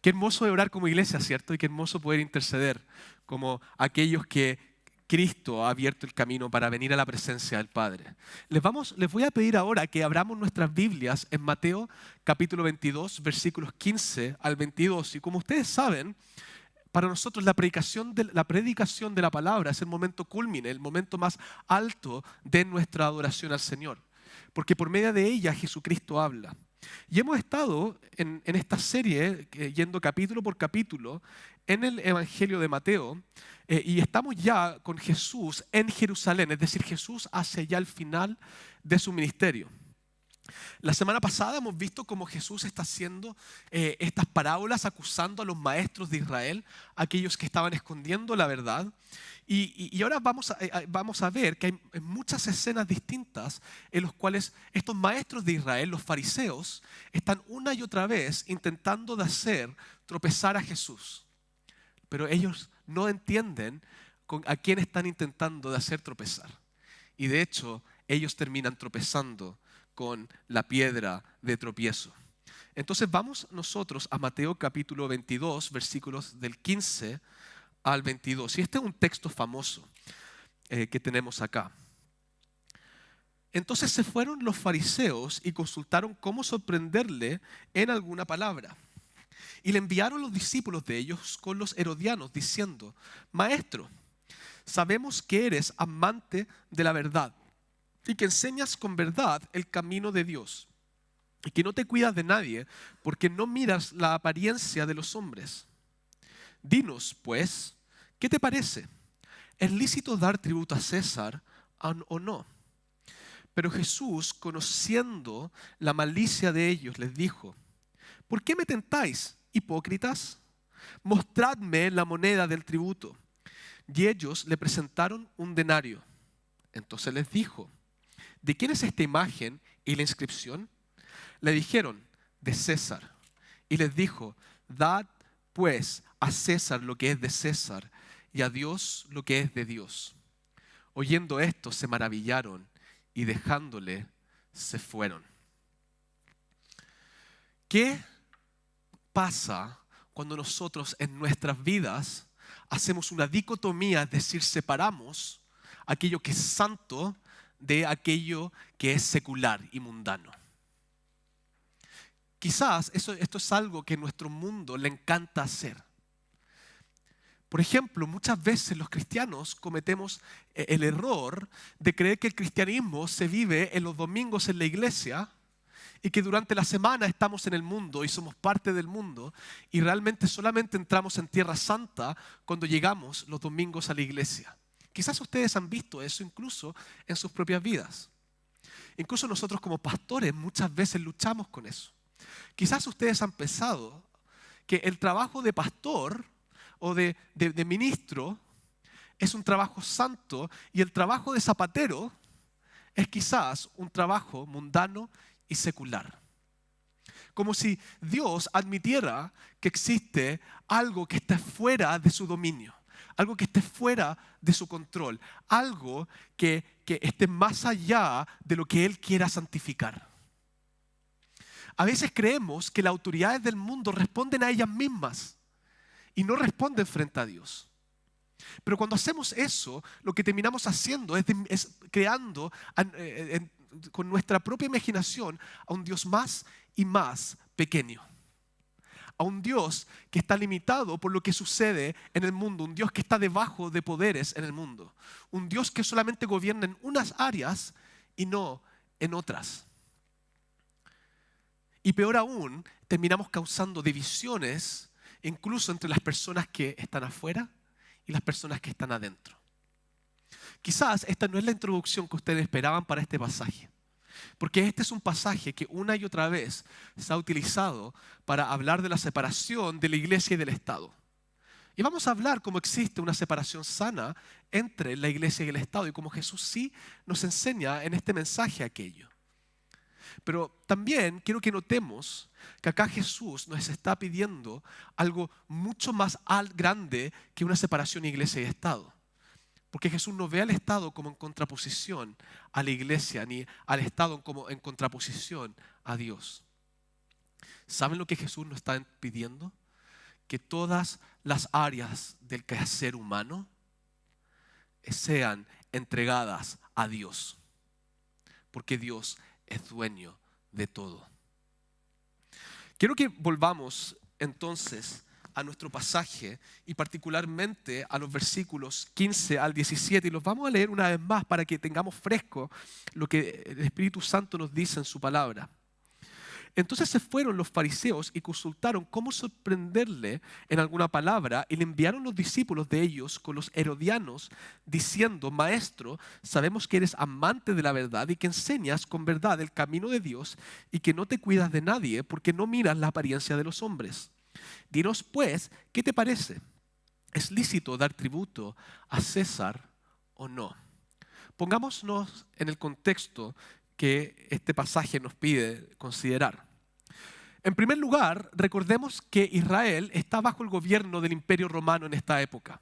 Qué hermoso es orar como iglesia, ¿cierto? Y qué hermoso poder interceder como aquellos que Cristo ha abierto el camino para venir a la presencia del Padre. Les voy a pedir ahora que abramos nuestras Biblias en Mateo capítulo 22, versículos 15 al 22. Y como ustedes saben, para nosotros la predicación de la palabra es el momento cúlmine, el momento más alto de nuestra adoración al Señor. Porque por medio de ella Jesucristo habla. Y hemos estado en esta serie, yendo capítulo por capítulo, en el Evangelio de Mateo, y estamos ya con Jesús en Jerusalén, es decir, Jesús hacia ya el final de su ministerio. La semana pasada hemos visto cómo Jesús está haciendo estas parábolas acusando a los maestros de Israel, aquellos que estaban escondiendo la verdad. Y ahora vamos a ver que hay muchas escenas distintas en las cuales estos maestros de Israel, los fariseos, están una y otra vez intentando de hacer tropezar a Jesús. Pero ellos no entienden a quién están intentando de hacer tropezar. Y de hecho, ellos terminan tropezando con la piedra de tropiezo. Entonces vamos nosotros a Mateo capítulo 22, versículos del 15 al 22. Y este es un texto famoso que tenemos acá. Entonces se fueron los fariseos y consultaron cómo sorprenderle en alguna palabra. Y le enviaron los discípulos de ellos con los herodianos, diciendo: Maestro, sabemos que eres amante de la verdad y que enseñas con verdad el camino de Dios, y que no te cuidas de nadie, porque no miras la apariencia de los hombres. Dinos, pues, ¿qué te parece? ¿Es lícito dar tributo a César o no? Pero Jesús, conociendo la malicia de ellos, les dijo: ¿por qué me tentáis, hipócritas? Mostradme la moneda del tributo. Y ellos le presentaron un denario. Entonces les dijo: ¿de quién es esta imagen y la inscripción? Le dijeron: de César. Y les dijo: dad pues a César lo que es de César y a Dios lo que es de Dios. Oyendo esto se maravillaron y dejándole se fueron. ¿Qué pasa cuando nosotros en nuestras vidas hacemos una dicotomía, es decir, separamos aquello que es santo de aquello que es secular y mundano? Quizás esto es algo que a nuestro mundo le encanta hacer. Por ejemplo, muchas veces los cristianos cometemos el error de creer que el cristianismo se vive en los domingos en la iglesia y que durante la semana estamos en el mundo y somos parte del mundo, y realmente solamente entramos en Tierra Santa cuando llegamos los domingos a la iglesia. Quizás ustedes han visto eso incluso en sus propias vidas. Incluso nosotros como pastores muchas veces luchamos con eso. Quizás ustedes han pensado que el trabajo de pastor o de ministro es un trabajo santo y el trabajo de zapatero es quizás un trabajo mundano y secular. Como si Dios admitiera que existe algo que esté fuera de su dominio, algo que esté fuera de su control, algo que esté más allá de lo que Él quiera santificar. A veces creemos que las autoridades del mundo responden a ellas mismas y no responden frente a Dios. Pero cuando hacemos eso, lo que terminamos haciendo es creando con nuestra propia imaginación a un Dios más y más pequeño. A un Dios que está limitado por lo que sucede en el mundo, un Dios que está debajo de poderes en el mundo, un Dios que solamente gobierna en unas áreas y no en otras. Y peor aún, terminamos causando divisiones incluso entre las personas que están afuera y las personas que están adentro. Quizás esta no es la introducción que ustedes esperaban para este pasaje, porque este es un pasaje que una y otra vez se ha utilizado para hablar de la separación de la iglesia y del Estado. Y vamos a hablar cómo existe una separación sana entre la iglesia y el Estado y cómo Jesús sí nos enseña en este mensaje aquello. Pero también quiero que notemos que acá Jesús nos está pidiendo algo mucho más grande que una separación iglesia y Estado. Porque Jesús no ve al Estado como en contraposición a la iglesia, ni al Estado como en contraposición a Dios. ¿Saben lo que Jesús nos está pidiendo? que todas las áreas del quehacer humano sean entregadas a Dios, porque Dios es dueño de todo. Quiero que volvamos entonces a nuestro pasaje y particularmente a los versículos 15 al 17 y los vamos a leer una vez más para que tengamos fresco lo que el Espíritu Santo nos dice en su palabra. Entonces se fueron los fariseos y consultaron cómo sorprenderle en alguna palabra y le enviaron los discípulos de ellos con los herodianos diciendo: Maestro, sabemos que eres amante de la verdad y que enseñas con verdad el camino de Dios y que no te cuidas de nadie porque no miras la apariencia de los hombres. Dinos pues, ¿qué te parece? ¿Es lícito dar tributo a César o no? Pongámonos en el contexto que este pasaje nos pide considerar. En primer lugar, recordemos que Israel está bajo el gobierno del Imperio Romano en esta época.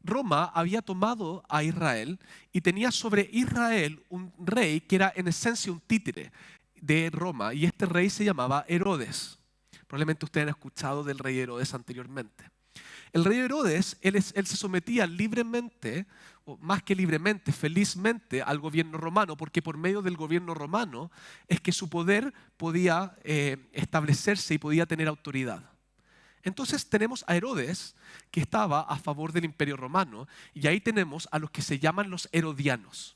Roma había tomado a Israel y tenía sobre Israel un rey que era en esencia un títere de Roma, y este rey se llamaba Herodes. Probablemente ustedes han escuchado del rey Herodes anteriormente. El rey Herodes, él se sometía libremente, o más que libremente, felizmente al gobierno romano, porque por medio del gobierno romano es que su poder podía establecerse y podía tener autoridad. Entonces tenemos a Herodes, que estaba a favor del Imperio Romano, y ahí tenemos a los que se llaman los herodianos.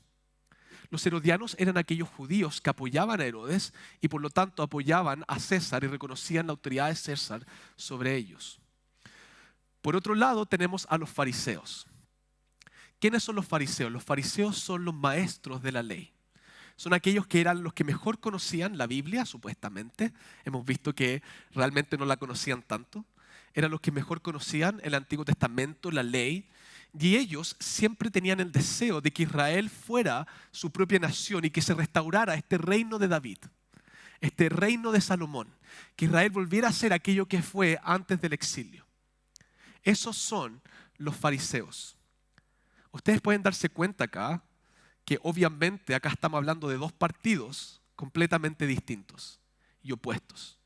Los herodianos eran aquellos judíos que apoyaban a Herodes y por lo tanto apoyaban a César y reconocían la autoridad de César sobre ellos. Por otro lado tenemos a los fariseos. ¿Quiénes son los fariseos? Los fariseos son los maestros de la ley. Son aquellos que eran los que mejor conocían la Biblia, supuestamente. Hemos visto que realmente no la conocían tanto. Eran los que mejor conocían el Antiguo Testamento, la ley. Y ellos siempre tenían el deseo de que Israel fuera su propia nación y que se restaurara este reino de David, este reino de Salomón. Que Israel volviera a ser aquello que fue antes del exilio. Esos son los fariseos. Ustedes pueden darse cuenta acá que obviamente acá estamos hablando de dos partidos completamente distintos y opuestos.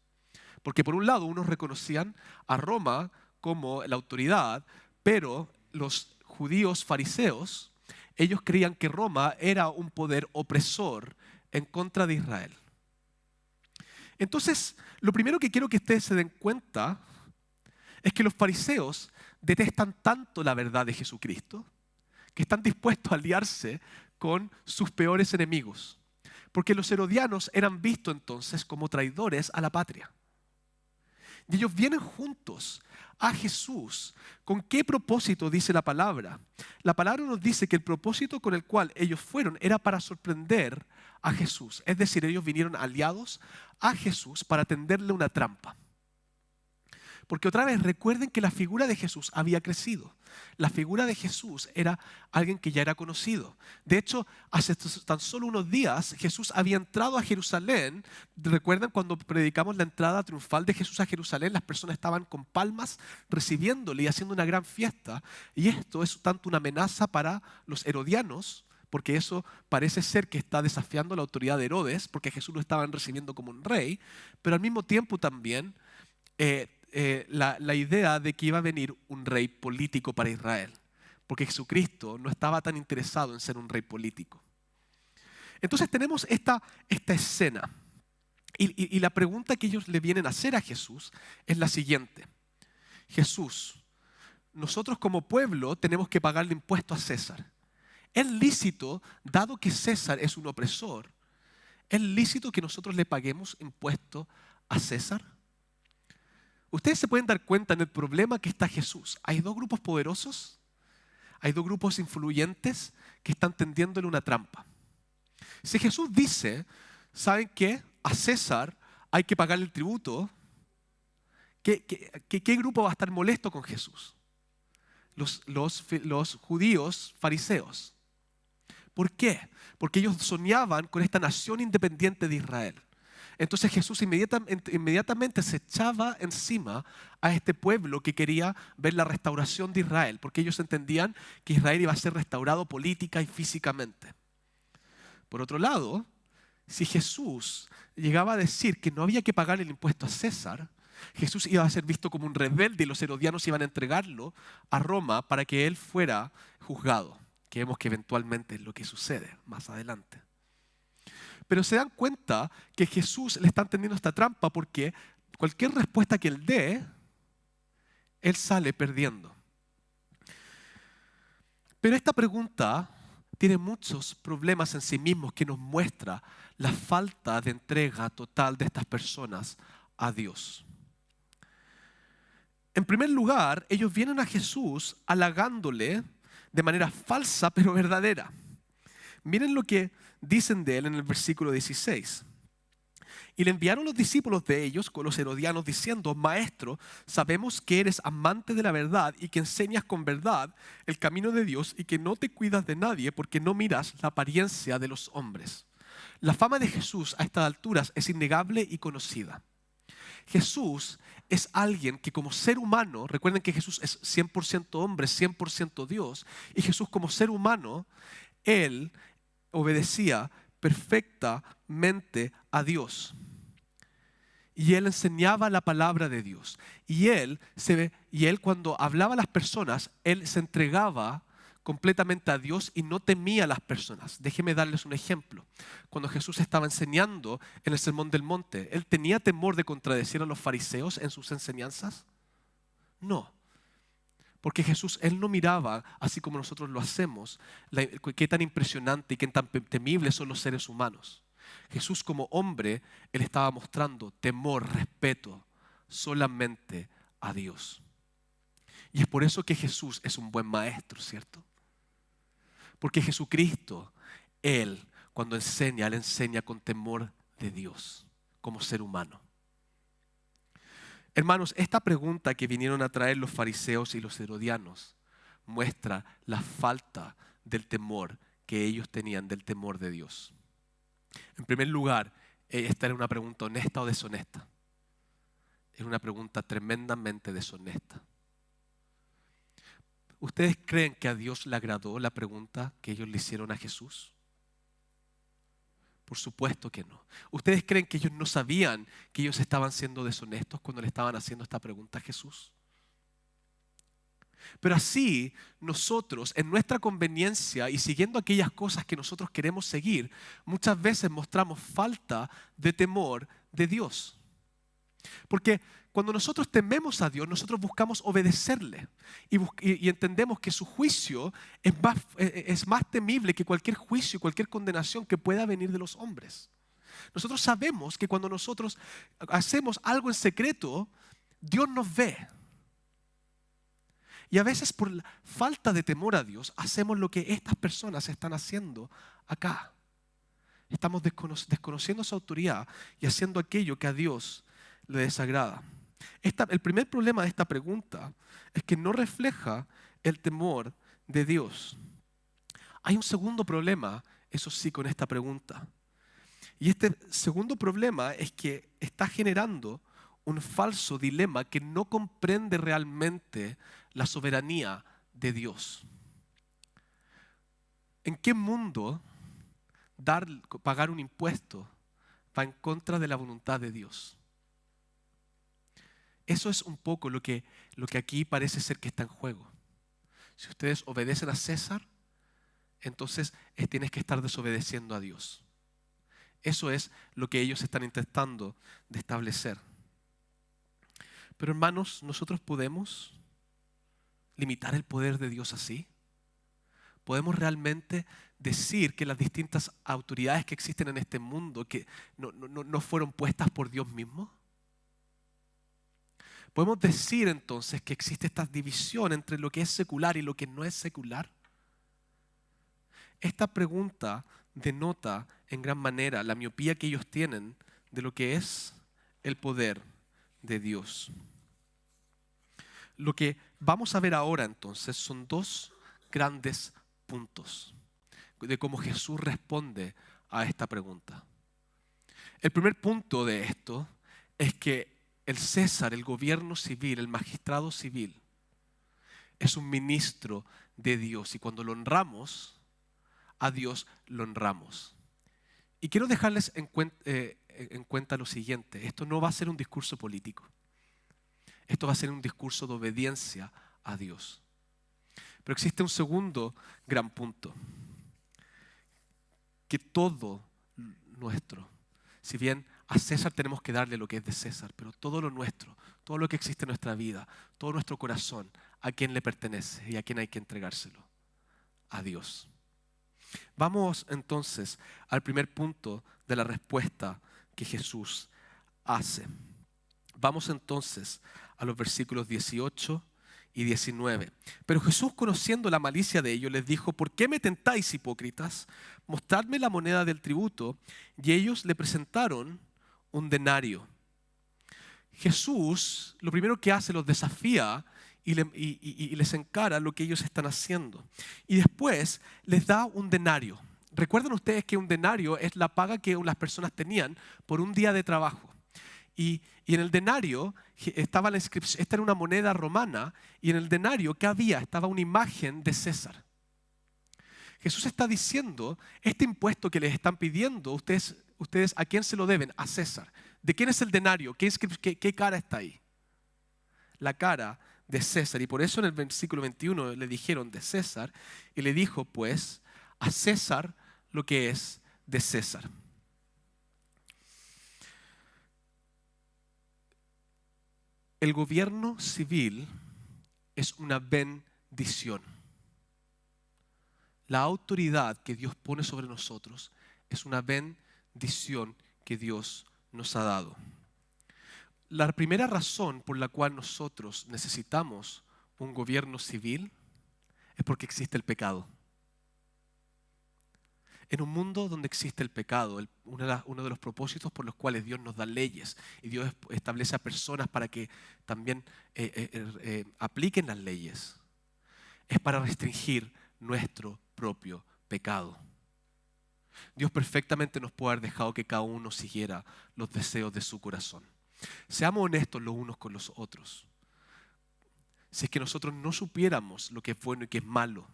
Porque por un lado unos reconocían a Roma como la autoridad, pero los judíos fariseos, ellos creían que Roma era un poder opresor en contra de Israel. Entonces, lo primero que quiero que ustedes se den cuenta es que los fariseos detestan tanto la verdad de Jesucristo que están dispuestos a aliarse con sus peores enemigos. Porque los herodianos eran vistos entonces como traidores a la patria. Y ellos vienen juntos a Jesús. ¿Con qué propósito dice la palabra? La palabra nos dice que el propósito con el cual ellos fueron era para sorprender a Jesús. Es decir, ellos vinieron aliados a Jesús para tenderle una trampa. Porque otra vez recuerden que la figura de Jesús había crecido. La figura de Jesús era alguien que ya era conocido. De hecho, hace tan solo unos días Jesús había entrado a Jerusalén. ¿Recuerdan cuando predicamos la entrada triunfal de Jesús a Jerusalén? Las personas estaban con palmas recibiéndole y haciendo una gran fiesta. Y esto es tanto una amenaza para los herodianos, porque eso parece ser que está desafiando la autoridad de Herodes, porque Jesús lo estaban recibiendo como un rey, pero al mismo tiempo también la idea de que iba a venir un rey político para Israel, porque Jesucristo no estaba tan interesado en ser un rey político. Entonces tenemos esta escena y la pregunta que ellos le vienen a hacer a Jesús es la siguiente: Jesús, nosotros como pueblo tenemos que pagarle impuesto a César. ¿Es lícito, dado que César es un opresor, es lícito que nosotros le paguemos impuesto a César? Ustedes se pueden dar cuenta en el problema que está Jesús. Hay dos grupos poderosos, hay dos grupos influyentes que están tendiéndole una trampa. Si Jesús dice, ¿saben qué? A César hay que pagarle el tributo, ¿qué grupo va a estar molesto con Jesús? Los judíos fariseos. ¿Por qué? Porque ellos soñaban con esta nación independiente de Israel. Entonces Jesús inmediatamente se echaba encima a este pueblo que quería ver la restauración de Israel, porque ellos entendían que Israel iba a ser restaurado política y físicamente. Por otro lado, si Jesús llegaba a decir que no había que pagar el impuesto a César, Jesús iba a ser visto como un rebelde y los herodianos iban a entregarlo a Roma para que él fuera juzgado, que vemos que eventualmente es lo que sucede más adelante. Pero se dan cuenta que Jesús le está tendiendo esta trampa porque cualquier respuesta que él dé, él sale perdiendo. Pero esta pregunta tiene muchos problemas en sí mismos que nos muestra la falta de entrega total de estas personas a Dios. En primer lugar, ellos vienen a Jesús halagándole de manera falsa pero verdadera. Miren lo que dicen de él en el versículo 16. Y le enviaron los discípulos de ellos con los herodianos diciendo: Maestro, sabemos que eres amante de la verdad y que enseñas con verdad el camino de Dios y que no te cuidas de nadie porque no miras la apariencia de los hombres. La fama de Jesús a estas alturas es innegable y conocida. Jesús es alguien que como ser humano, recuerden que Jesús es 100% hombre, 100% Dios, y Jesús como ser humano, Él obedecía perfectamente a Dios. Y Él enseñaba la palabra de Dios. Y Él cuando hablaba a las personas, Él se entregaba completamente a Dios y no temía a las personas. Déjenme darles un ejemplo. Cuando Jesús estaba enseñando en el Sermón del Monte, ¿Él tenía temor de contradecir a los fariseos en sus enseñanzas? No. Porque Jesús, Él no miraba, así como nosotros lo hacemos, qué tan impresionante y qué tan temibles son los seres humanos. Jesús como hombre, Él estaba mostrando temor, respeto solamente a Dios. Y es por eso que Jesús es un buen maestro, ¿cierto? Porque Jesucristo, Él cuando enseña, Él enseña con temor de Dios como ser humano. Hermanos, esta pregunta que vinieron a traer los fariseos y los herodianos muestra la falta del temor que ellos tenían, del temor de Dios. En primer lugar, esta era una pregunta honesta o deshonesta. Es una pregunta tremendamente deshonesta. ¿Ustedes creen que a Dios le agradó la pregunta que ellos le hicieron a Jesús? Por supuesto que no. ¿Ustedes creen que ellos no sabían que ellos estaban siendo deshonestos cuando le estaban haciendo esta pregunta a Jesús? Pero así nosotros, en nuestra conveniencia y siguiendo aquellas cosas que nosotros queremos seguir, muchas veces mostramos falta de temor de Dios. Porque cuando nosotros tememos a Dios, nosotros buscamos obedecerle y entendemos que su juicio es más temible que cualquier juicio, cualquier condenación que pueda venir de los hombres. Nosotros sabemos que cuando nosotros hacemos algo en secreto, Dios nos ve. Y a veces por la falta de temor a Dios, hacemos lo que estas personas están haciendo acá. Estamos desconociendo su autoridad y haciendo aquello que a Dios le desagrada. El primer problema de esta pregunta es que no refleja el temor de Dios. Hay un segundo problema, eso sí, con esta pregunta. Y este segundo problema es que está generando un falso dilema que no comprende realmente la soberanía de Dios. ¿En qué mundo pagar un impuesto va en contra de la voluntad de Dios? Eso es un poco lo que aquí parece ser que está en juego. Si ustedes obedecen a César, entonces tienes que estar desobedeciendo a Dios. Eso es lo que ellos están intentando de establecer. Pero hermanos, ¿nosotros podemos limitar el poder de Dios así? ¿Podemos realmente decir que las distintas autoridades que existen en este mundo que no fueron puestas por Dios mismo? ¿Podemos decir entonces que existe esta división entre lo que es secular y lo que no es secular? Esta pregunta denota en gran manera la miopía que ellos tienen de lo que es el poder de Dios. Lo que vamos a ver ahora entonces son dos grandes puntos de cómo Jesús responde a esta pregunta. El primer punto de esto es que el César, el gobierno civil, el magistrado civil, es un ministro de Dios y cuando lo honramos, a Dios lo honramos. Y quiero dejarles en cuenta lo siguiente, esto no va a ser un discurso político. Esto va a ser un discurso de obediencia a Dios. Pero existe un segundo gran punto. Que todo nuestro, si bien a César tenemos que darle lo que es de César, pero todo lo nuestro, todo lo que existe en nuestra vida, todo nuestro corazón, ¿a quién le pertenece y a quién hay que entregárselo? A Dios. Vamos entonces al primer punto de la respuesta que Jesús hace. Vamos entonces a los versículos 18 y 19. Pero Jesús, conociendo la malicia de ellos, les dijo: ¿por qué me tentáis, hipócritas? Mostradme la moneda del tributo. Y ellos le presentaron un denario. Jesús, lo primero que hace, los desafía y les encara lo que ellos están haciendo. Y después les da un denario. Recuerden ustedes que un denario es la paga que las personas tenían por un día de trabajo. Y en el denario estaba la inscripción, esta era una moneda romana, y en el denario, ¿qué había? Estaba una imagen de César. Jesús está diciendo, este impuesto que les están pidiendo, ustedes ¿a quién se lo deben? A César. ¿De quién es el denario? ¿Qué cara está ahí? La cara de César. Y por eso en el versículo 21 le dijeron de César, y le dijo pues a César lo que es de César. El gobierno civil es una bendición. La autoridad que Dios pone sobre nosotros es una bendición que Dios nos ha dado. La primera razón por la cual nosotros necesitamos un gobierno civil es porque existe el pecado. En un mundo donde existe el pecado, uno de los propósitos por los cuales Dios nos da leyes y Dios establece a personas para que también apliquen las leyes, es para restringir nuestro propio pecado. Dios perfectamente nos puede haber dejado que cada uno siguiera los deseos de su corazón. Seamos honestos los unos con los otros. Si es que nosotros no supiéramos lo que es bueno y que es malo,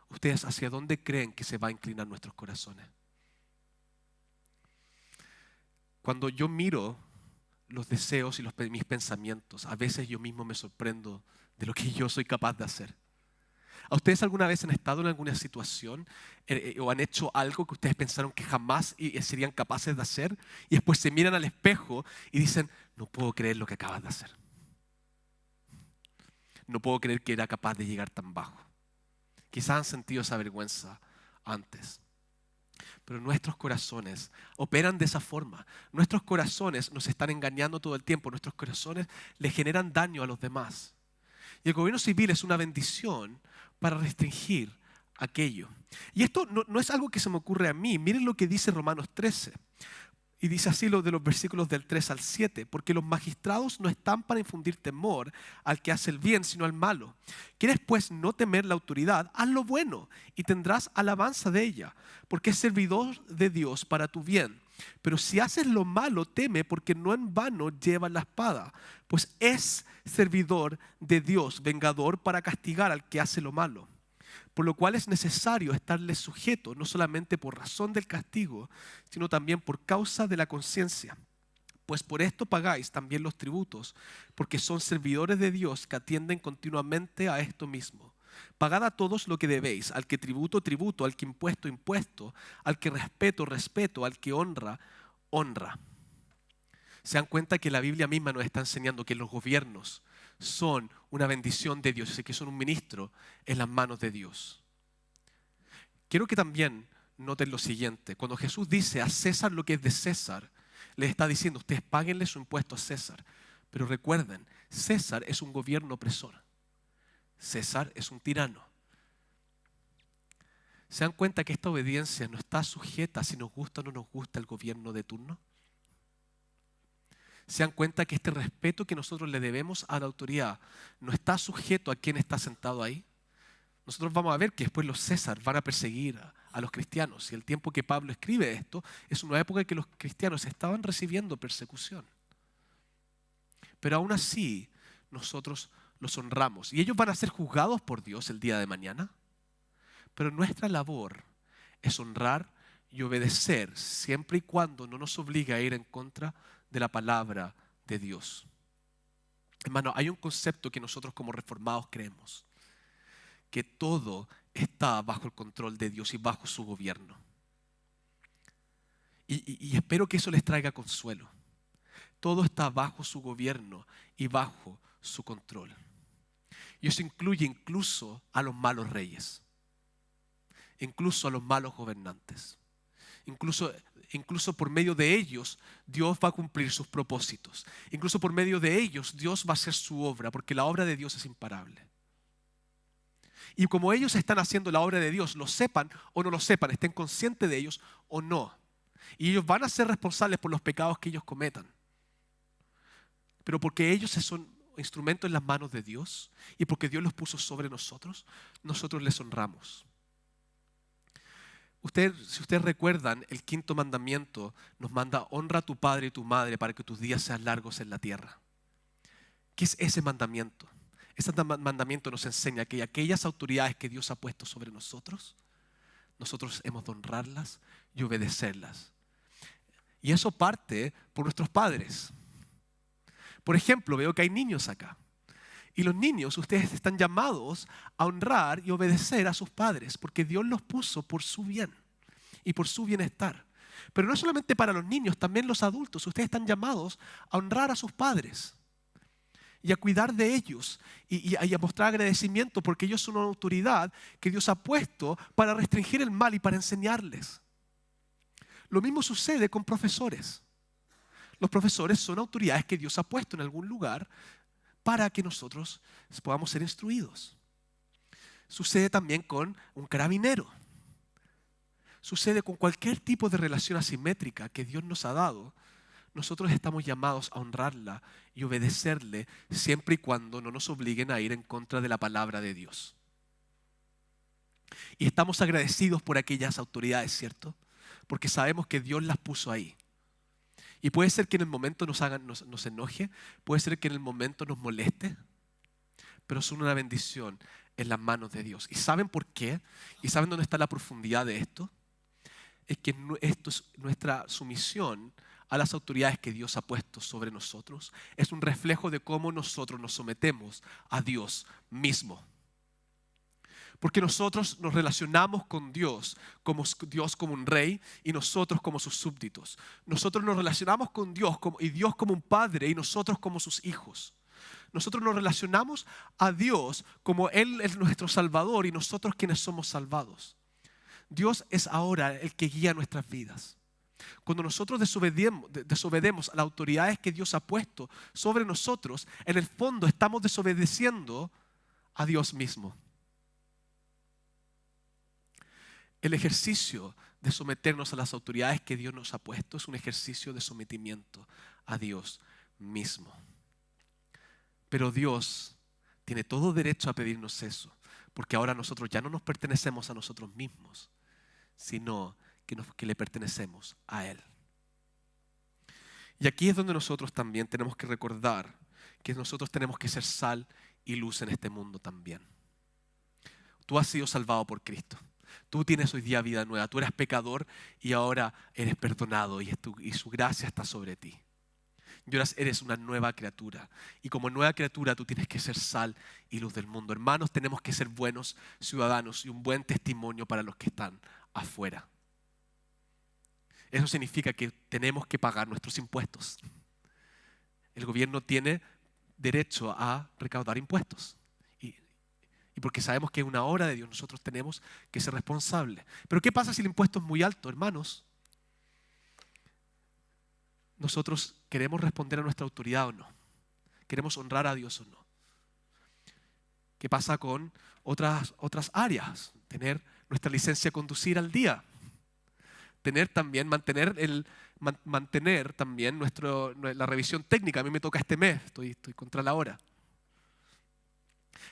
¿ustedes hacia dónde creen que se va a inclinar nuestros corazones? Cuando yo miro los deseos y mis pensamientos, a veces yo mismo me sorprendo de lo que yo soy capaz de hacer. ¿A ustedes alguna vez han estado en alguna situación o han hecho algo que ustedes pensaron que jamás serían capaces de hacer y después se miran al espejo y dicen: no puedo creer lo que acabas de hacer? No puedo creer que era capaz de llegar tan bajo. Quizás han sentido esa vergüenza antes. Pero nuestros corazones operan de esa forma. Nuestros corazones nos están engañando todo el tiempo. Nuestros corazones le generan daño a los demás. Y el gobierno civil es una bendición para restringir aquello. Y esto no es algo que se me ocurre a mí. Miren lo que dice Romanos 13. Y dice así lo de los versículos del 3 al 7. Porque los magistrados no están para infundir temor al que hace el bien, sino al malo. ¿Quieres pues no temer la autoridad? Haz lo bueno y tendrás alabanza de ella, porque es servidor de Dios para tu bien. Pero si haces lo malo, teme, porque no en vano lleva la espada, pues es servidor de Dios, vengador para castigar al que hace lo malo. Por lo cual es necesario estarle sujeto, no solamente por razón del castigo, sino también por causa de la conciencia. Pues por esto pagáis también los tributos, porque son servidores de Dios que atienden continuamente a esto mismo. Pagad a todos lo que debéis: al que tributo, tributo; al que impuesto, impuesto; al que respeto, respeto; al que honra, honra. Se dan cuenta que la Biblia misma nos está enseñando que los gobiernos son una bendición de Dios, es decir, que son un ministro en las manos de Dios. Quiero que también noten lo siguiente: cuando Jesús dice a César lo que es de César, les está diciendo: ustedes páguenle su impuesto a César. Pero recuerden, César es un gobierno opresor. César es un tirano. ¿Se dan cuenta que esta obediencia no está sujeta si nos gusta o no nos gusta el gobierno de turno? ¿Se dan cuenta que este respeto que nosotros le debemos a la autoridad no está sujeto a quién está sentado ahí? Nosotros vamos a ver que después los César van a perseguir a los cristianos. Y el tiempo que Pablo escribe esto es una época en que los cristianos estaban recibiendo persecución. Pero aún así, nosotros los honramos. Y ellos van a ser juzgados por Dios el día de mañana. Pero nuestra labor es honrar y obedecer siempre y cuando no nos obligue a ir en contra de la palabra de Dios. Hermano, hay un concepto que nosotros como reformados creemos, que todo está bajo el control de Dios y bajo su gobierno. Y espero que eso les traiga consuelo. Todo está bajo su gobierno y bajo su control. Y eso incluye incluso a los malos reyes, incluso a los malos gobernantes. Incluso por medio de ellos, Dios va a cumplir sus propósitos. Incluso por medio de ellos, Dios va a hacer su obra, porque la obra de Dios es imparable. Y como ellos están haciendo la obra de Dios, lo sepan o no lo sepan, estén conscientes de ellos o no. Y ellos van a ser responsables por los pecados que ellos cometan. Pero porque ellos son instrumentos en las manos de Dios y porque Dios los puso sobre nosotros, nosotros les honramos. Si ustedes recuerdan, el 5.º mandamiento nos manda: honra a tu padre y tu madre para que tus días sean largos en la tierra. ¿Qué es ese mandamiento? Ese mandamiento nos enseña que aquellas autoridades que Dios ha puesto sobre nosotros hemos de honrarlas y obedecerlas. Y eso parte por nuestros padres. Por ejemplo, veo que hay niños acá. Y los niños, ustedes están llamados a honrar y obedecer a sus padres, porque Dios los puso por su bien y por su bienestar. Pero no solamente para los niños, también los adultos. Ustedes están llamados a honrar a sus padres y a cuidar de ellos y a mostrar agradecimiento, porque ellos son una autoridad que Dios ha puesto para restringir el mal y para enseñarles. Lo mismo sucede con profesores. Los profesores son autoridades que Dios ha puesto en algún lugar para que nosotros podamos ser instruidos. Sucede también con un carabinero. Sucede con cualquier tipo de relación asimétrica que Dios nos ha dado. Nosotros estamos llamados a honrarla y obedecerle siempre y cuando no nos obliguen a ir en contra de la palabra de Dios. Y estamos agradecidos por aquellas autoridades, ¿cierto? Porque sabemos que Dios las puso ahí. Y puede ser que en el momento nos enoje, puede ser que en el momento nos moleste, pero son una bendición en las manos de Dios. ¿Y saben por qué? ¿Y saben dónde está la profundidad de esto? Es que esto es nuestra sumisión a las autoridades que Dios ha puesto sobre nosotros. Es un reflejo de cómo nosotros nos sometemos a Dios mismo. Porque nosotros nos relacionamos con Dios como un rey y nosotros como sus súbditos. Nosotros nos relacionamos con Dios y Dios como un padre y nosotros como sus hijos. Nosotros nos relacionamos a Dios como Él es nuestro Salvador y nosotros quienes somos salvados. Dios es ahora el que guía nuestras vidas. Cuando nosotros desobedemos a las autoridades que Dios ha puesto sobre nosotros, en el fondo estamos desobedeciendo a Dios mismo. El ejercicio de someternos a las autoridades que Dios nos ha puesto es un ejercicio de sometimiento a Dios mismo. Pero Dios tiene todo derecho a pedirnos eso, porque ahora nosotros ya no nos pertenecemos a nosotros mismos, sino que le pertenecemos a Él. Y aquí es donde nosotros también tenemos que recordar que nosotros tenemos que ser sal y luz en este mundo también. Tú has sido salvado por Cristo. Tú tienes hoy día vida nueva. Tú eras pecador y ahora eres perdonado y su gracia está sobre ti. Y ahora eres una nueva criatura. Y como nueva criatura tú tienes que ser sal y luz del mundo. Hermanos, tenemos que ser buenos ciudadanos y un buen testimonio para los que están afuera. Eso significa que tenemos que pagar nuestros impuestos. El gobierno tiene derecho a recaudar impuestos. Y porque sabemos que es una obra de Dios, nosotros tenemos que ser responsables. Pero ¿qué pasa si el impuesto es muy alto, hermanos? ¿Nosotros queremos responder a nuestra autoridad o no? ¿Queremos honrar a Dios o no? ¿Qué pasa con otras áreas? Tener nuestra licencia de conducir al día. Mantener también la revisión técnica. A mí me toca este mes, estoy contra la hora.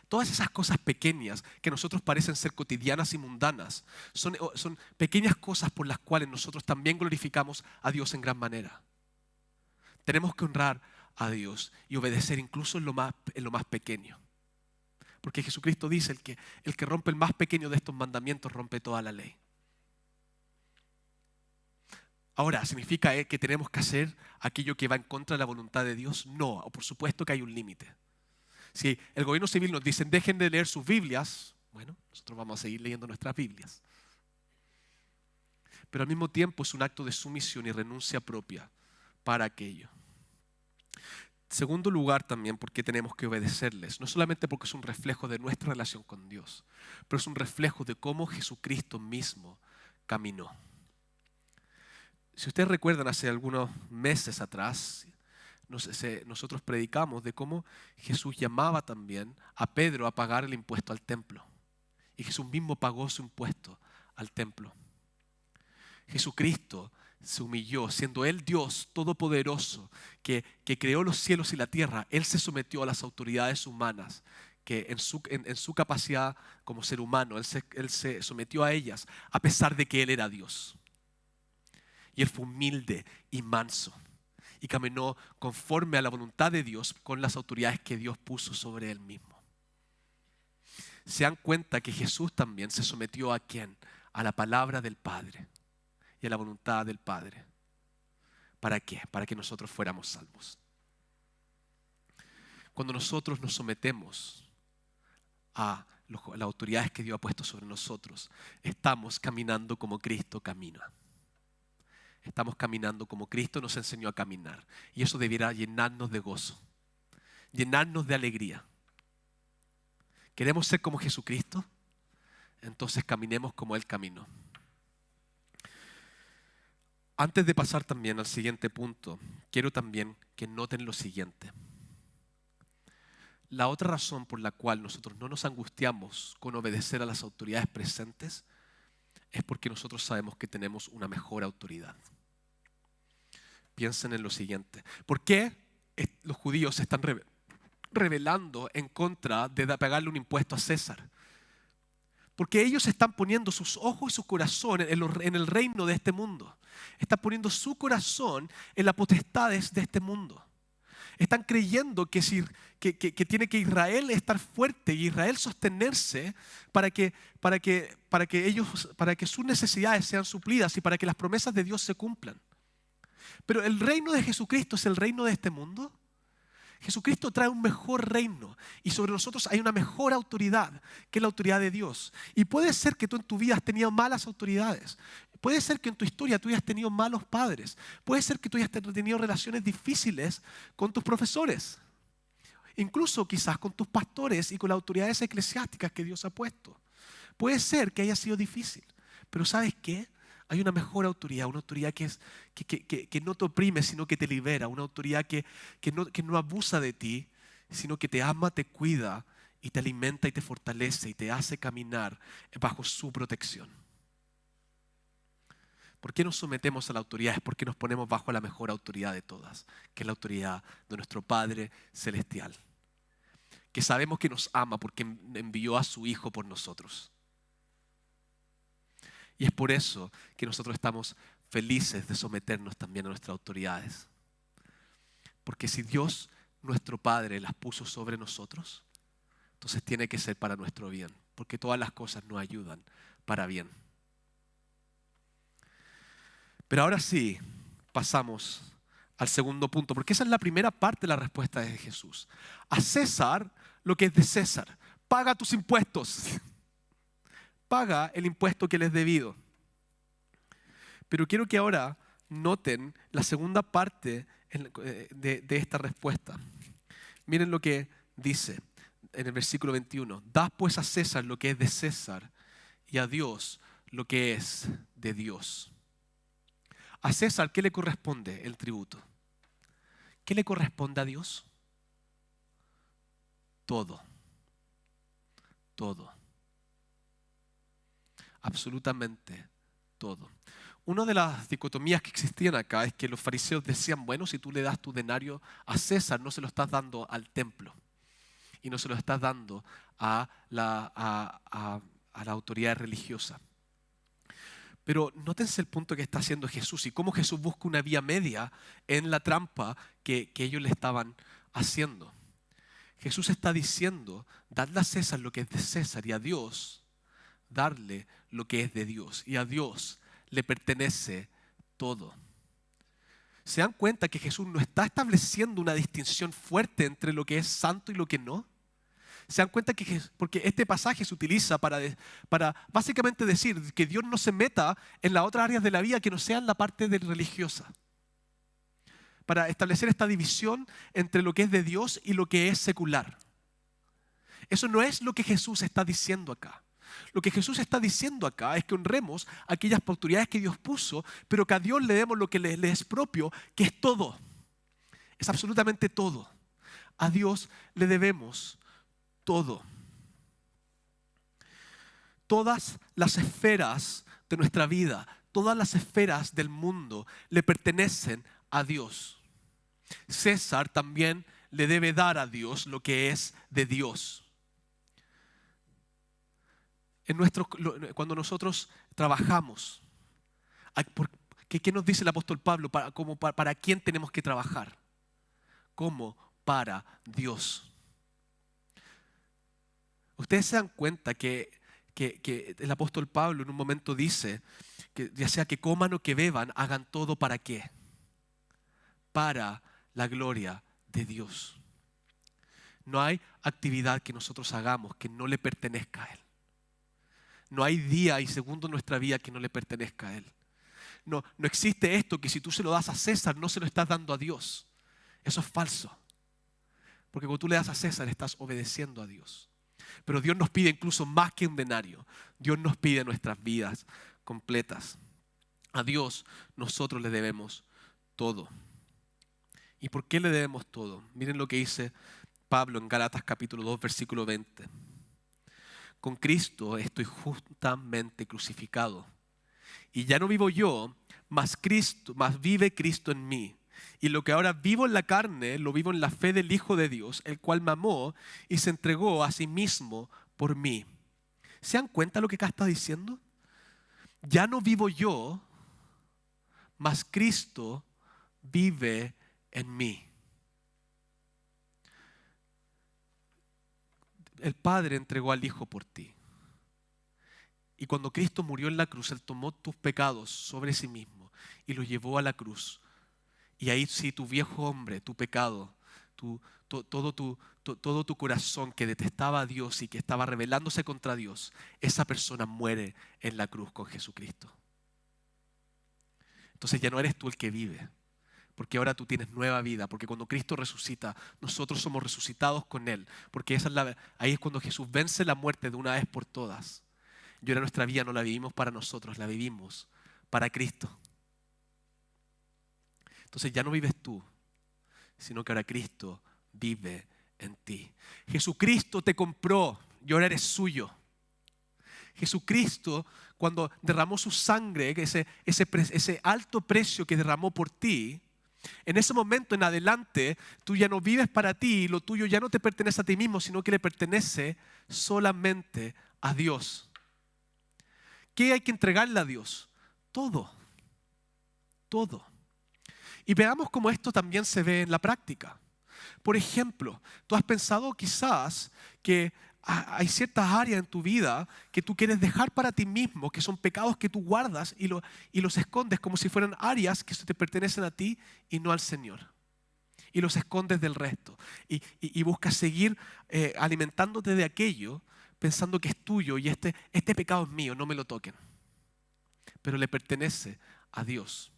Todas esas cosas pequeñas que a nosotros parecen ser cotidianas y mundanas son pequeñas cosas por las cuales nosotros también glorificamos a Dios en gran manera. Tenemos que honrar a Dios y obedecer incluso en lo más pequeño. Porque Jesucristo dice, el que rompe el más pequeño de estos mandamientos rompe toda la ley. Ahora, ¿significa que tenemos que hacer aquello que va en contra de la voluntad de Dios? No, por supuesto que hay un límite. Si el gobierno civil nos dice dejen de leer sus Biblias, bueno, nosotros vamos a seguir leyendo nuestras Biblias. Pero al mismo tiempo es un acto de sumisión y renuncia propia para aquello. Segundo lugar también, porque tenemos que obedecerles, no solamente porque es un reflejo de nuestra relación con Dios, pero es un reflejo de cómo Jesucristo mismo caminó. Si ustedes recuerdan, hace algunos meses atrás, nosotros predicamos de cómo Jesús llamaba también a Pedro a pagar el impuesto al templo. Y Jesús mismo pagó su impuesto al templo. Jesucristo se humilló, siendo Él Dios todopoderoso, que creó los cielos y la tierra. Él se sometió a las autoridades humanas, que en su capacidad como ser humano, Él se sometió a ellas, a pesar de que Él era Dios. Y Él fue humilde y manso, y caminó conforme a la voluntad de Dios con las autoridades que Dios puso sobre Él mismo. Se dan cuenta que Jesús también se sometió ¿a quién? A la palabra del Padre y a la voluntad del Padre. ¿Para qué? Para que nosotros fuéramos salvos. Cuando nosotros nos sometemos a las autoridades que Dios ha puesto sobre nosotros, estamos caminando como Cristo camina. Estamos caminando como Cristo nos enseñó a caminar. Y eso debiera llenarnos de gozo, llenarnos de alegría. ¿Queremos ser como Jesucristo? Entonces caminemos como Él caminó. Antes de pasar también al siguiente punto, quiero también que noten lo siguiente. La otra razón por la cual nosotros no nos angustiamos con obedecer a las autoridades presentes es porque nosotros sabemos que tenemos una mejor autoridad. Piensen en lo siguiente. ¿Por qué los judíos se están rebelando en contra de pagarle un impuesto a César? Porque ellos están poniendo sus ojos y su corazón en el reino de este mundo. Están poniendo su corazón en las potestades de este mundo. Están creyendo que tiene que Israel estar fuerte y Israel sostenerse para que sus necesidades sean suplidas y para que las promesas de Dios se cumplan. Pero el reino de Jesucristo es el reino de este mundo. Jesucristo trae un mejor reino y sobre nosotros hay una mejor autoridad, que es la autoridad de Dios. Y puede ser que tú en tu vida has tenido malas autoridades. Puede ser que en tu historia tú hayas tenido malos padres. Puede ser que tú hayas tenido relaciones difíciles con tus profesores. Incluso quizás con tus pastores y con las autoridades eclesiásticas que Dios ha puesto. Puede ser que haya sido difícil. Pero ¿sabes qué? Hay una mejor autoridad, una autoridad que no te oprime, sino que te libera. Una autoridad que no abusa de ti, sino que te ama, te cuida y te alimenta y te fortalece y te hace caminar bajo su protección. ¿Por qué nos sometemos a la autoridad? Es porque nos ponemos bajo la mejor autoridad de todas, que es la autoridad de nuestro Padre Celestial. Que sabemos que nos ama porque envió a su Hijo por nosotros. Y es por eso que nosotros estamos felices de someternos también a nuestras autoridades. Porque si Dios, nuestro Padre, las puso sobre nosotros, entonces tiene que ser para nuestro bien. Porque todas las cosas nos ayudan para bien. Pero ahora sí, pasamos al segundo punto, porque esa es la primera parte de la respuesta de Jesús. A César lo que es de César. Paga tus impuestos. Paga el impuesto que les es debido. Pero quiero que ahora noten la segunda parte de esta respuesta. Miren lo que dice en el versículo 21. Da pues a César lo que es de César y a Dios lo que es de Dios. A César, ¿qué le corresponde? El tributo. ¿Qué le corresponde a Dios? Todo. Todo. Absolutamente todo. Una de las dicotomías que existían acá es que los fariseos decían, bueno, si tú le das tu denario a César, no se lo estás dando al templo y no se lo estás dando a la autoridad religiosa. Pero nótense el punto que está haciendo Jesús y cómo Jesús busca una vía media en la trampa que ellos le estaban haciendo. Jesús está diciendo, dadle a César lo que es de César y a Dios darle lo que es de Dios. Y a Dios le pertenece todo. ¿Se dan cuenta que Jesús no está estableciendo una distinción fuerte entre lo que es santo y lo que no? ¿Se dan cuenta que porque este pasaje se utiliza para básicamente decir que Dios no se meta en las otras áreas de la vida que no sean la parte religiosa? Para establecer esta división entre lo que es de Dios y lo que es secular. Eso no es lo que Jesús está diciendo acá. Lo que Jesús está diciendo acá es que honremos aquellas autoridades que Dios puso, pero que a Dios le demos lo que le es propio, que es todo. Es absolutamente todo. A Dios le debemos todo. Todas las esferas de nuestra vida, todas las esferas del mundo le pertenecen a Dios. César también le debe dar a Dios lo que es de Dios. Cuando nosotros trabajamos, ¿qué nos dice el apóstol Pablo? ¿Para quién tenemos que trabajar? Como para Dios. Ustedes se dan cuenta que el apóstol Pablo en un momento dice que ya sea que coman o que beban, hagan todo ¿para qué? Para la gloria de Dios. No hay actividad que nosotros hagamos que no le pertenezca a Él. No hay día y segundo en nuestra vida que no le pertenezca a Él. No existe esto que si tú se lo das a César no se lo estás dando a Dios. Eso es falso. Porque cuando tú le das a César estás obedeciendo a Dios. Pero Dios nos pide incluso más que un denario. Dios nos pide nuestras vidas completas. A Dios nosotros le debemos todo. ¿Y por qué le debemos todo? Miren lo que dice Pablo en Gálatas capítulo 2, versículo 20. Con Cristo estoy juntamente crucificado. Y ya no vivo yo, mas vive Cristo en mí. Y lo que ahora vivo en la carne, lo vivo en la fe del Hijo de Dios, el cual me amó y se entregó a sí mismo por mí. ¿Se dan cuenta lo que acá está diciendo? Ya no vivo yo, mas Cristo vive en mí. El Padre entregó al Hijo por ti. Y cuando Cristo murió en la cruz, Él tomó tus pecados sobre sí mismo y los llevó a la cruz. Y ahí sí, tu viejo hombre, tu pecado, todo tu corazón que detestaba a Dios y que estaba rebelándose contra Dios, esa persona muere en la cruz con Jesucristo. Entonces ya no eres tú el que vive, porque ahora tú tienes nueva vida, porque cuando Cristo resucita, nosotros somos resucitados con Él, porque ahí es cuando Jesús vence la muerte de una vez por todas. Y ahora nuestra vida no la vivimos para nosotros, la vivimos para Cristo. Entonces ya no vives tú, sino que ahora Cristo vive en ti. Jesucristo te compró y ahora eres suyo. Jesucristo, cuando derramó su sangre, ese alto precio que derramó por ti, en ese momento en adelante tú ya no vives para ti, lo tuyo ya no te pertenece a ti mismo, sino que le pertenece solamente a Dios. ¿Qué hay que entregarle a Dios? Todo. Todo. Y veamos cómo esto también se ve en la práctica. Por ejemplo, tú has pensado quizás que hay ciertas áreas en tu vida que tú quieres dejar para ti mismo, que son pecados que tú guardas y los escondes como si fueran áreas que te pertenecen a ti y no al Señor. Y los escondes del resto. Y buscas seguir alimentándote de aquello pensando que es tuyo y este pecado es mío, no me lo toquen. Pero le pertenece a Dios.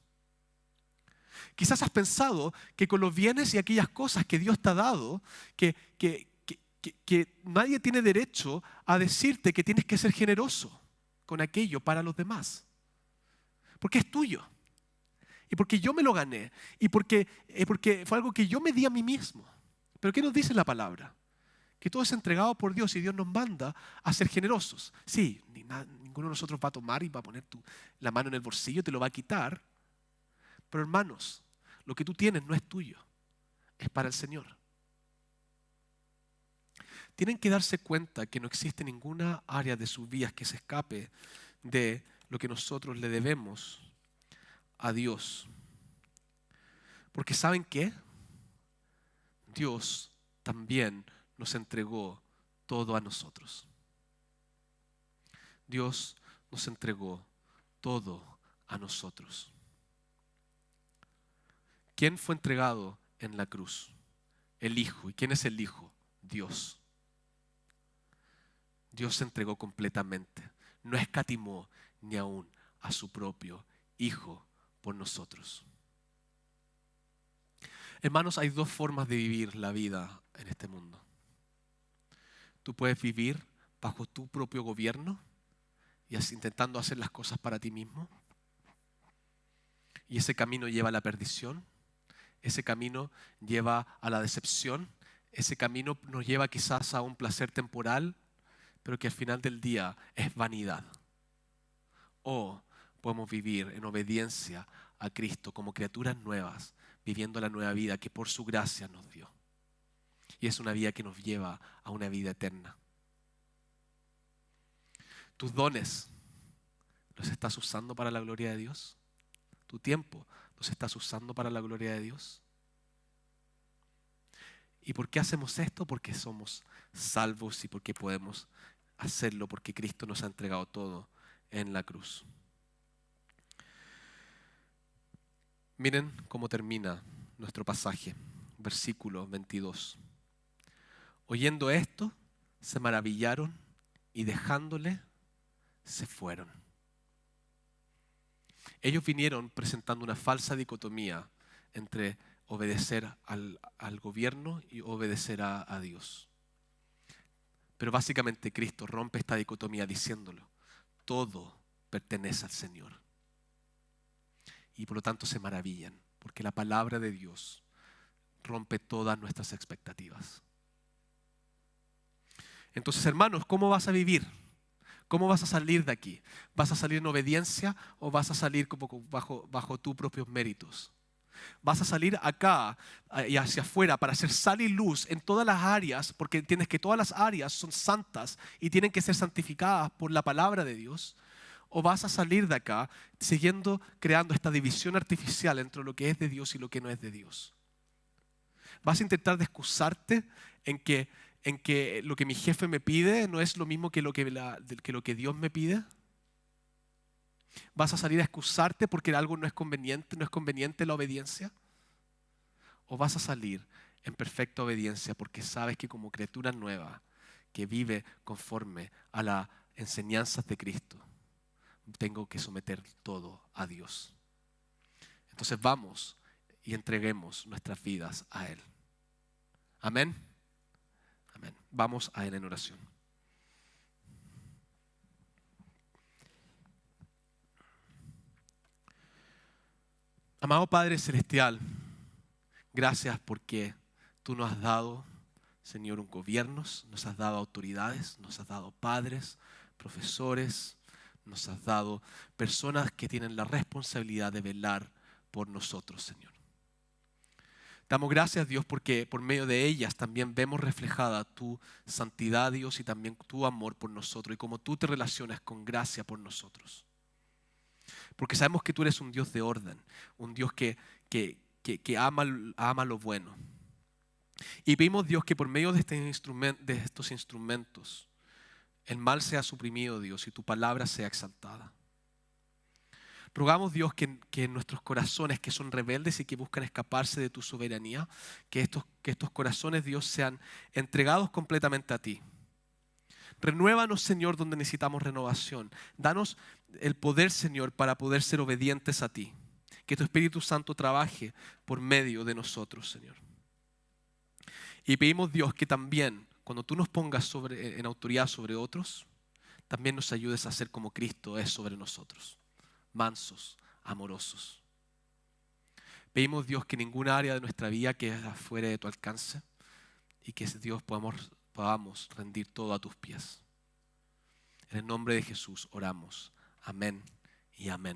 Quizás has pensado que con los bienes y aquellas cosas que Dios te ha dado, que nadie tiene derecho a decirte que tienes que ser generoso con aquello para los demás. Porque es tuyo. Y porque yo me lo gané. Y porque fue algo que yo me di a mí mismo. Pero ¿qué nos dice la palabra? Que todo es entregado por Dios y Dios nos manda a ser generosos. Sí, ninguno de nosotros va a tomar y va a poner la mano en el bolsillo, te lo va a quitar. Pero hermanos, lo que tú tienes no es tuyo, es para el Señor. Tienen que darse cuenta que no existe ninguna área de sus vidas que se escape de lo que nosotros le debemos a Dios. Porque ¿saben qué? Dios también nos entregó todo a nosotros. Dios nos entregó todo a nosotros. ¿quién fue entregado en la cruz? El Hijo. ¿Y quién es el Hijo? Dios. Dios se entregó completamente. No escatimó ni aún a su propio Hijo por nosotros. Hermanos, hay dos formas de vivir la vida en este mundo. Tú puedes vivir bajo tu propio gobierno y así intentando hacer las cosas para ti mismo. Y ese camino lleva a la perdición. Ese camino lleva a la decepción. Ese camino nos lleva quizás a un placer temporal, pero que al final del día es vanidad. O podemos vivir en obediencia a Cristo como criaturas nuevas, viviendo la nueva vida que por su gracia nos dio. Y es una vida que nos lleva a una vida eterna. Tus dones, ¿los estás usando para la gloria de Dios? Tu tiempo, ¿los estás usando para la gloria de Dios? ¿Y por qué hacemos esto? Porque somos salvos y porque podemos hacerlo, porque Cristo nos ha entregado todo en la cruz. Miren cómo termina nuestro pasaje, versículo 22. Oyendo esto, se maravillaron y dejándole, se fueron. Ellos vinieron presentando una falsa dicotomía entre obedecer al gobierno y obedecer a Dios. Pero básicamente Cristo rompe esta dicotomía diciéndolo: todo pertenece al Señor. Y por lo tanto se maravillan, porque la palabra de Dios rompe todas nuestras expectativas. Entonces, hermanos, ¿cómo vas a vivir? ¿Cómo vas a salir de aquí? ¿Vas a salir en obediencia o vas a salir como bajo tus propios méritos? Vas a salir acá y hacia afuera para hacer sal y luz en todas las áreas, porque entiendes que todas las áreas son santas y tienen que ser santificadas por la palabra de Dios. ¿O vas a salir de acá siguiendo creando esta división artificial entre lo que es de Dios y lo que no es de Dios? ¿Vas a intentar de excusarte en que lo que mi jefe me pide no es lo mismo que lo que Dios me pide? ¿Vas a salir a excusarte porque algo no es conveniente la obediencia? ¿O vas a salir en perfecta obediencia porque sabes que como criatura nueva que vive conforme a las enseñanzas de Cristo, tengo que someter todo a Dios? Entonces vamos y entreguemos nuestras vidas a Él. Amén. Amén. Vamos a Él en oración. Amado Padre Celestial, gracias porque tú nos has dado, Señor, un gobierno, nos has dado autoridades, nos has dado padres, profesores, nos has dado personas que tienen la responsabilidad de velar por nosotros, Señor. Damos gracias, Dios, porque por medio de ellas también vemos reflejada tu santidad, Dios, y también tu amor por nosotros y cómo tú te relacionas con gracia por nosotros. Porque sabemos que tú eres un Dios de orden, un Dios que ama lo bueno. Y pedimos, Dios, que por medio de estos instrumentos el mal sea suprimido, Dios, y tu palabra sea exaltada. Rogamos, Dios, que en nuestros corazones que son rebeldes y que buscan escaparse de tu soberanía, que estos corazones, Dios, sean entregados completamente a ti. Renuévanos, Señor, donde necesitamos renovación. Danos el poder, Señor, para poder ser obedientes a ti. Que tu Espíritu Santo trabaje por medio de nosotros, Señor. Y pedimos, Dios, que también cuando tú nos pongas en autoridad sobre otros, también nos ayudes a ser como Cristo es sobre nosotros. Mansos, amorosos. Pedimos, Dios, que ninguna área de nuestra vida quede afuera de tu alcance y que, Dios, podamos rendir todo a tus pies. En el nombre de Jesús oramos. Amén y amén.